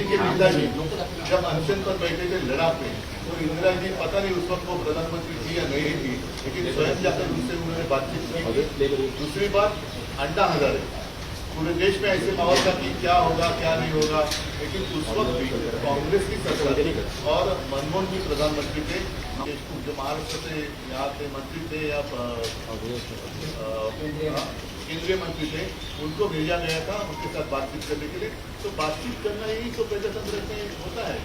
दिल्ली के नेताजी जब अनशन पर बैठे थे लद्दाख में, तो इंदिरा जी पता नहीं उस वक्त वो प्रधानमंत्री थी या नहीं थी, लेकिन स्वयं जाकर उनसे उन्होंने बातचीत की। दूसरी बात, अन्ना हजारे, पूरे देश में ऐसे माहौल था कि क्या होगा क्या नहीं होगा, लेकिन उस वक्त भी कांग्रेस की सरकार और मनमोहन जी प्रधानमंत्री थे, जो महाराष्ट्र से यहाँ के मंत्री थे या केंद्रीय मंत्री थे, उनको भेजा गया था उनके साथ बातचीत करने के लिए। तो बातचीत करना ही तो प्रजातंत्र में होता है,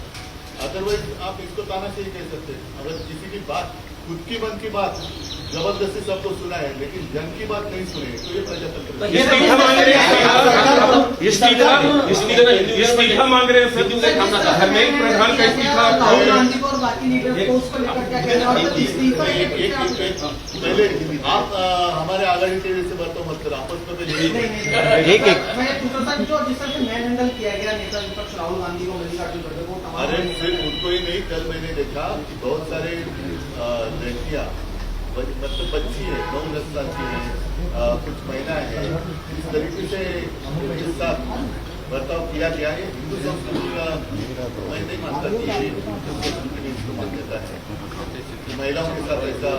अदरवाइज आप इसको तानाशाही कह सकते हैं। अगर किसी की बात, खुद की मन की बात जबरदस्ती सबको सुना है लेकिन जन की बात नहीं सुने, तो ये प्रजातंत्र इस्तीफा मांग रहे हैं सर, धर्मेंद्र प्रधान का इस्तीफा। राहुल गांधी को और बाकी लीडर को उसको लेकर क्या कहना है? इस्तीफा पहले आप हमारे आघाड़ी के से बर्ताव मत करो, आपस में एक मैं पूछा था जो जिस तरह से मैन हैंडल किया गया नेता विपक्ष राहुल गांधी को, मल्लिकार्जुन खड़गे को, अरे सिर्फ उनको ही नहीं, कल मैंने देखा कि बहुत सारे लड़कियां, मतलब बच्ची है 9-10 साल की है, कुछ महिला है, इस तरीके से उनके साथ बर्ताव किया गया है। हिंदू संस्कृति का मैं नहीं मानता कि ये हिंदू संस्कृति में इसको मान्यता है कि महिलाओं के साथ ऐसा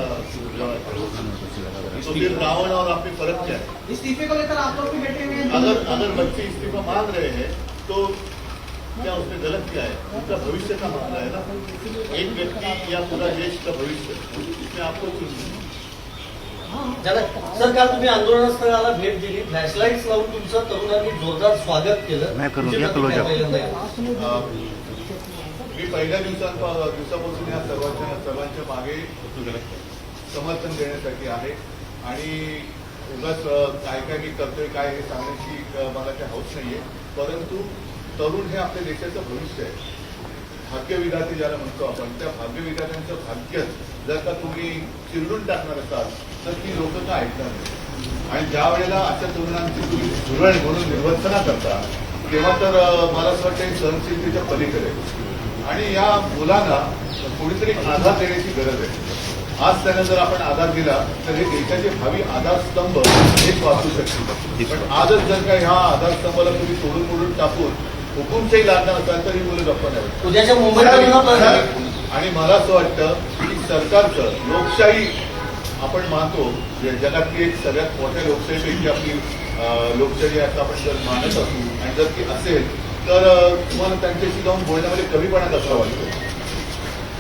व्यवहार करो। तो फिर रावण और आप में फर्क क्या है? इस्तीफे को लेकर आप लोग भी बैठे हुए हैं। अगर बच्चे इस्तीफा मांग रहे हैं तो क्या उसमें गलत क्या है? उनका भविष्य का मामला है ना, एक व्यक्ति या पूरा देश का भविष्य, इसमें आपको सर, काल तुम्ही आंदोलनस्थळाला भेट दिली, फ्लॅशलाईट्स लावून तुमचं तरुणांनी जोरदार स्वागत केलं। मी पहिल्या दिवसापासून या सर्वांच्या मागे समर्थन देण्यासाठी आहे आणि उगाच काय मी करतोय काय हे सांगण्याची मला काही हौस नाहीये, परंतु तरुण हे आपल्या देशाचं भविष्य आहे, भाग्यविधाते ज्याला म्हणतो आपण, त्या भाग्यविधात्यांचं भाग्य जर का तुम्ही चिरडून टाकणार असाल तर ती लोक का ऐकणार नाही। आणि ज्या वेळेला अशा तरुणांची तुम्ही धुरळ म्हणून निर्वंचना करता, तेव्हा तर मला असं वाटतं सहनशीलतेच्या पलीकडे, आणि या मुलांना कोणीतरी आधार देण्याची गरज आहे। आज त्यांना जर आपण आधार दिला तर हे देशाचे भावी आधारस्तंभ हेच वाचू शकतील, पण आजच जर का ह्या आधारस्तंभाला तुम्ही तोडून मोडून टाकून हुकुमशाही लागणार असाल तर ही मुलं गप्पा नाही। उद्याच्या मुंबईत आणि मला असं वाटतं की सरकारचं, लोकशाही आपण मानतो, जगातली एक सगळ्यात मोठ्या लोकशाहीपैकी आपली लोकशाही असं आपण जर मानत असू, आणि जर ती असेल तर तुम्हाला त्यांच्याशी जाऊन बोलण्यामध्ये कमीपणा कसा वाटतो?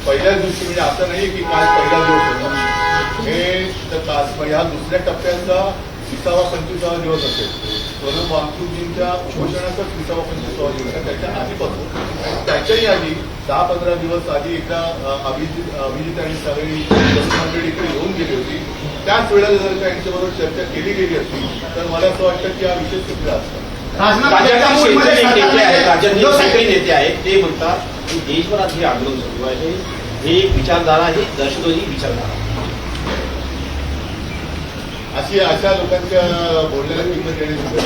पहिल्याच दिवशी, म्हणजे असं नाही की काल पहिला दिवस होता, हे तर ह्या दुसऱ्या टप्प्याचा 20वा-25वा दिवस असेल, सोनम वांगचुकजींच्या उपोषणाचा 20वा-25वा दिवस आहे, त्याच्या आधीपासून, त्याच्याही आधी 10-15 दिवस आधी एकदा अभिजित आणि सगळी मंडळी इकडे येऊन गेली होती, त्याच वेळेला जर का यांच्याबरोबर चर्चा केली गेली असती तर मला असं वाटतं की हा विषय सुटला असता। राज्यातील सगळे नेते आहेत ते म्हणतात की देशभरात हे आंदोलन सुरू आहे, हे एक विचारधारा आहे, दहशतवादी विचारधारा। अशा लोकांच्या बोलण्याला किंमत देण्याची,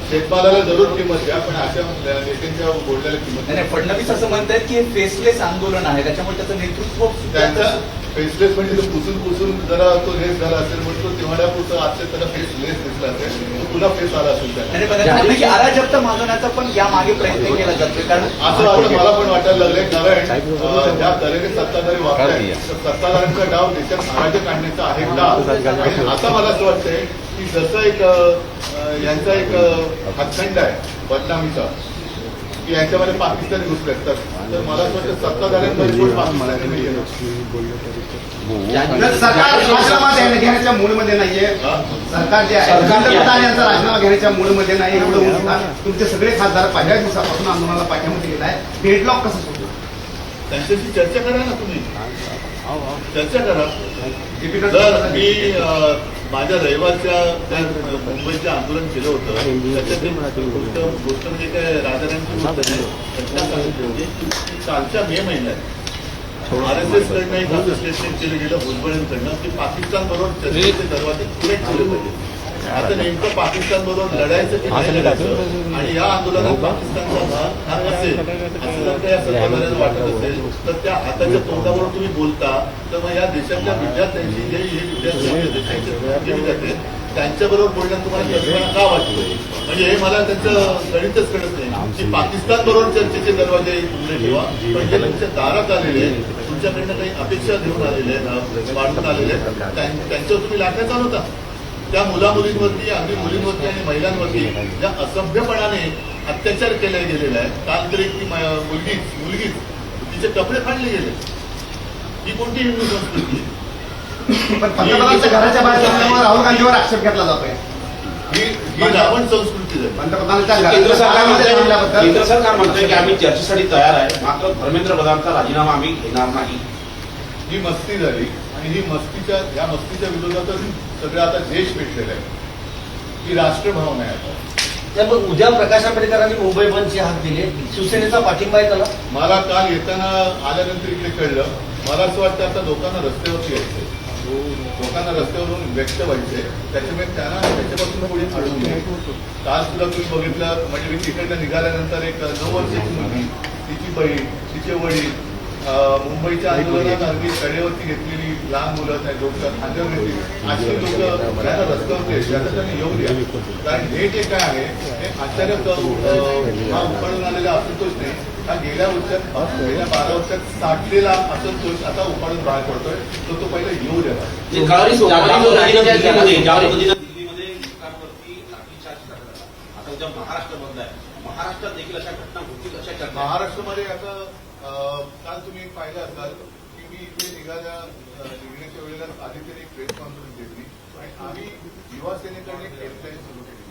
शेतमालाला जरूर किंमत द्या, पण अशा नेत्यांच्या बोलण्याला किंमत नाही। फडणवीस असं म्हणतात की हे फेसलेस आंदोलन आहे, त्याच्यामुळे त्याचं नेतृत्व त्यांचा फेसलेस म्हणजे तो पुसून जरा तो लेस झाला असेल, म्हणून तो तेवढ्यापुरतं आजच्या त्याला फेसलेस दिसला असेल, तो पुन्हा फेस आला असेल। अराजकता मागवण्याचा पण यामागे प्रयत्न केला जातो, कारण असं आता मला पण वाटायला लागलंय, कारण ज्या तऱ्हेने सत्ताधारी वागतात, सत्ताधाऱ्यांचा डाव देशात अराजक आणण्याचा आहे का? आणि आता मला असं वाटतंय की जसं एक यांचा एक हातखंड आहे बदनामीचा, की यांच्यामध्ये पाकिस्तानी घुसले असतात, तर मला असं वाटतं सत्ताधाऱ्यांमध्ये पण पाकिस्तानी नाही आहे। सरकार राजीनामा घेण्याच्या मूडमध्ये नाहीये, सरकार जे आहे पंतप्रधान यांचा राजीनामा घेण्याच्या मूडमध्ये नाही, एवढं तुमचे सगळे खासदार पहिल्या दिवसापासून आंदोलनाला पाठिंबा दिलेला आहे, डेडलॉक कसं सुटतो? त्यांच्याशी चर्चा करा ना, तुम्ही चर्चा करा। जर मी माझ्या रविवारच्या मुंबईचं आंदोलन केलं होतं, त्याच्यातली गोष्ट म्हणजे काय राजारांची घटना सांगितली होती की कालच्या मे महिन्यात RSS कडनं एक असं स्टेटमेंट केलं गेलं भुजबळांकडनं की पाकिस्तान बरोबर चर्चेचे दरवाजे खुले ठेवले पाहिजे। आता नेमकं पाकिस्तान बरोबर लढायचं की नाही लढायचं, आणि या आंदोलनात पाकिस्तानचा भाग हा असेल असं जर का या सरकारला वाटत असेल तर त्या हाताच्या तोंडावर तुम्ही बोलता, तर मग या देशातल्या विद्यार्थ्यांची जे हे विद्यार्थी देशाचे त्यांच्याबरोबर बोलण्यात तुम्हाला कल्पना का वाटतोय? म्हणजे हे मला त्यांचं गणितच कळत नाही की पाकिस्तान बरोबर चर्चेचे दरवाजे उघडे ठेवा, पण जे तुमच्या दारात आलेले आहेत, तुमच्याकडनं काही अपेक्षा घेऊन आलेले आहेत, वाढून आलेले आहेत, त्यांच्यावर तुम्ही लाटा चालवता. त्या मुलामुलींवरती, अगदी मुलींवरती आणि महिलांवरती ज्या असभ्यपणाने अत्याचार केले गेलेला आहे. काल तरी ती मुलगीच तिचे कपडे फाडले गेले. ही कोणती हिंदू संस्कृती? पण पंतप्रधानांच्या घराच्या बाहेर असल्यामुळे राहुल गांधीवर आक्षेप घेतला जातोय. ही रावण संस्कृती झाली. पंतप्रधानांच्या केंद्र घरामध्ये थांबल्याबद्दल केंद्र सरकार म्हणतंय की आम्ही चर्चेसाठी तयार आहे, मात्र धर्मेंद्र प्रधानचा राजीनामा आम्ही घेणार नाही. ही मस्ती झाली आणि या मस्तीच्या विरोधातच सगळं आता देश पेटलेला आहे. ही राष्ट्रभावना आहे आता. त्यामुळे उद्या प्रकाश आंबेडकरांनी मुंबई बंदची हाक दिली. शिवसेनेचा पाठिंबा आहे त्याला. मला काल येताना आल्यानंतर इकडे कळलं. मला असं वाटतं आता लोकांना रस्त्यावरती यायचंय, लोकांना रस्त्यावरून व्यक्त व्हायचंय. त्याच्यामुळे त्यांना त्याच्यापासून पुढे अडवून नये. काल सुद्धा तुम्ही बघितलं, म्हणजे मी तिकडनं निघाल्यानंतर एक 9 वर्षाची मुलगी, तिची बहीण, तिचे वडील, मुंबईच्या आंदोलनात अगदी कडेवरती घेतलेली लहान मुलं, त्या लोकं खांद्यावर घेतली, अशी लोक त्यांना रस्त्यावरती आहेत. त्याचं त्यांनी येऊ द्या. कारण हे जे काय आहे हे अचानक हा उफाळून आलेला असंतोष नाही. हा गेल्या 12 वर्षात साठलेला असंतोष आता उफाळून बाहेर पडतोय. तो पहिला येऊ द्यावा. दिल्लीमध्ये मुस्लिमांवरती लाठीचार्ज करण्यात आला. आता उद्या महाराष्ट्र बंद आहे. महाराष्ट्रात देखील अशा घटना होतील अशा चर्चा. महाराष्ट्रामध्ये आता काल तुम्ही पाहिलं असाल की मी इथे निघण्याच्या वेळेला आधी एक प्रेस कॉन्फरन्स घेतली आणि आम्ही युवा सेनेकडे एक हेल्पलाईन सुरू केली.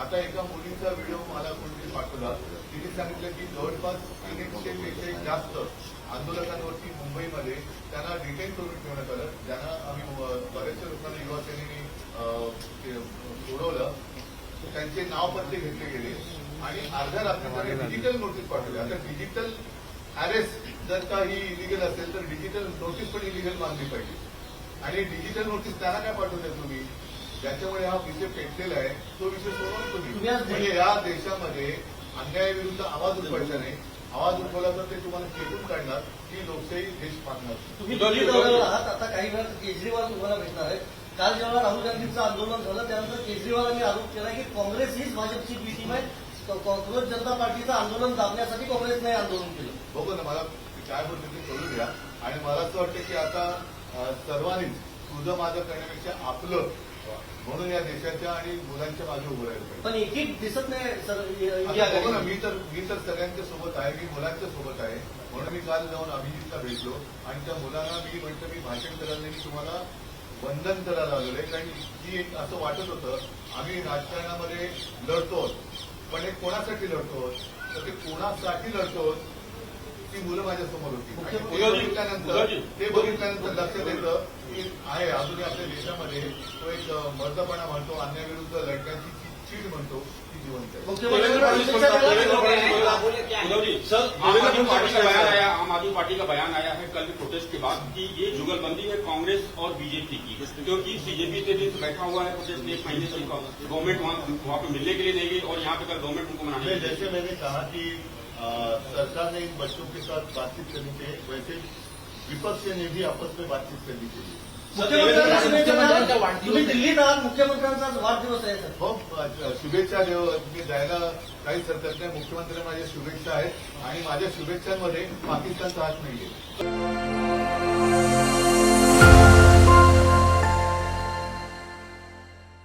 आता एका मुलीचा व्हिडिओ मला कोणतरी पाठवला. तिने सांगितलं की जवळपास 300 पेक्षा जास्त आंदोलकांवरती मुंबईमध्ये त्यांना डिटेन करून ठेवण्यात आलं. ज्यांना आम्ही बऱ्याचशा लोकांना युवा सेनेने सोडवलं. त्यांचे नाव पत्ते घेतले गेले आणि अर्ध्या रात्री डिजिटल नोटीस पाठवली. आता डिजिटल अरेस्ट जर का ही इलिगल असेल तर डिजिटल नोटीस पण इलिगल मानली पाहिजे. आणि डिजिटल नोटीस त्यांना काय पाठवताय तुम्ही? ज्याच्यामुळे हा विषय पेटलेला आहे तो विषय सोडवून तुम्ही. म्हणजे या देशामध्ये अन्यायाविरुद्ध आवाज उठवायचा नाही. आवाज उठवला तर ते तुम्हाला खेचून काढणार. ही लोकशाही देश पाहणार. तुम्ही दिल्ली दौऱ्यावर आहात. आता काही वेळात केजरीवाल तुम्हाला भेटणार आहेत. काल जेव्हा राहुल गांधींचं आंदोलन झालं त्यानंतर केजरीवालांनी आरोप केला की काँग्रेस हीच भाजपची बी टीम आहे. काँग्रेस जनता पार्टीचं आंदोलन दाबण्यासाठी काँग्रेसने आंदोलन केलं. बघू ना, मला काय बोलतो ते कळू द्या. आणि मला असं वाटतं की आता सर्वांनीच तुझं माझं करण्यापेक्षा आपलं म्हणून या देशाच्या आणि मुलांच्या मागे उभं राहिलं पाहिजे. पण एक दिसत नाही सर. बघू ना, मी तर सगळ्यांच्या सोबत आहे. मी मुलांच्या सोबत आहे. म्हणून मी काल जाऊन अभिजितला भेटलो आणि त्या मुलांना मी म्हटलं मी भाषण करायला नाही, मी तुम्हाला वंदन करायला आलेलं आहे. कारण की एक असं वाटत होतं आम्ही राजकारणामध्ये लढतो, पण हे कोणासाठी लढतो, तर ते कोणासाठी लढतो ती मुलं माझ्या समोर होती. ते बघितल्यानंतर लक्षात येतं की आहे अजूनही आपल्या देशामध्ये तो एक मर्दपणा म्हणतो, अन्यायाविरुद्ध लढण्याची चीड म्हणतो ती जिवंत आहे. सर, आम आदमी पार्टी का बयान आया, आम आदमी पार्टी का बयान आया है कल प्रोटेस्ट के बाद कि ये जुगलबंदी है कांग्रेस और बीजेपी की, क्योंकि सीजेपी के दिन बैठा हुआ है प्रोटेस्ट में 1 महीने से गवर्नमेंट वहाँ पे मिलने के लिए नहीं गई और यहाँ पे कल गवर्नमेंट उनको मनाने। जैसे मैंने कहा कि सरकार ने इन बच्चों के साथ बातचीत करनी चाहिए, वैसे विपक्ष ने भी आपस में बातचीत करनी चाहिए. तुम्ही दिल्लीत आहात. मुख्यमंत्र्यांचा वाढदिवस आहे सर. हो, शुभेच्छा द्यायला काहीच हरकत नाही. मुख्यमंत्र्यांना माझ्या शुभेच्छा आहेत आणि माझ्या शुभेच्छांमध्ये पाकिस्तानचा हात नाहीये.